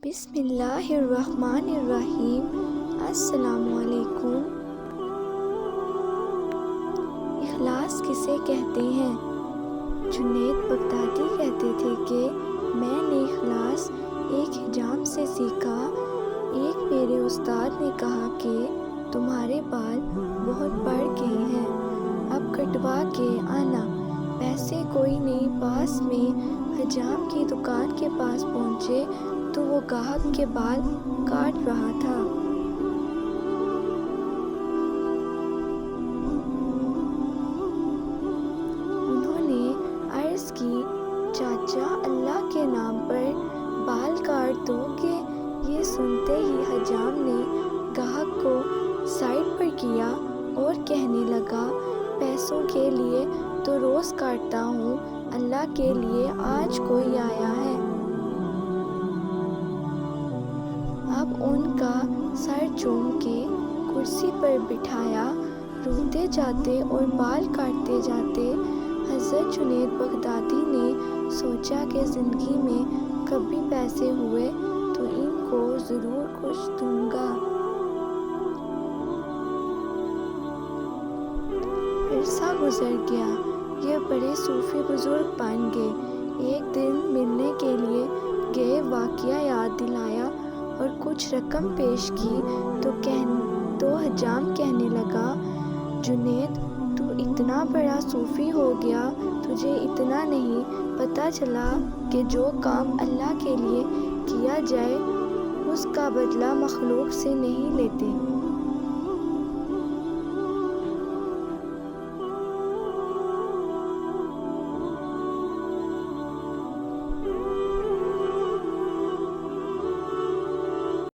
بسم اللہ الرحمن الرحیم۔ السلام علیکم۔ اخلاص کسے کہتے ہیں؟ جنید بغدادی کہتے تھے کہ میں نے اخلاص ایک حجام سے سیکھا۔ ایک میرے استاد نے کہا کہ تمہارے بال بہت بڑھ گئے ہیں، اب کٹوا کے آنا۔ پیسے کوئی نہیں پاس میں حجام کی دکان کے پاس پہنچے تو وہ گاہک کے بال کاٹ رہا تھا۔ انہوں نے عرض کی، چاچا اللہ کے نام پر بال کاٹ دو گے؟ یہ سنتے ہی حجام نے گاہک کو سائڈ پر کیا اور کہنے لگا، پیسوں کے لیے تو روز کاٹتا ہوں، اللہ کے لیے آج کوئی آیا ہے۔ اب ان کا سر چوم کے کرسی پر بٹھایا، روتے جاتے اور بال کاٹتے جاتے۔ حضرت جنید بغدادی نے سوچا کہ زندگی میں کبھی پیسے ہوئے تو ان کو ضرور کچھ دوں گا۔ عرصہ گزر گیا، یہ بڑے صوفی بزرگ بن گئے۔ ایک دن ملنے کے لیے گئے، واقعہ یاد دلایا اور کچھ رقم پیش کی تو حجام کہنے لگا، جنید تو اتنا بڑا صوفی ہو گیا، تجھے اتنا نہیں پتہ چلا کہ جو کام اللہ کے لیے کیا جائے اس کا بدلہ مخلوق سے نہیں لیتے۔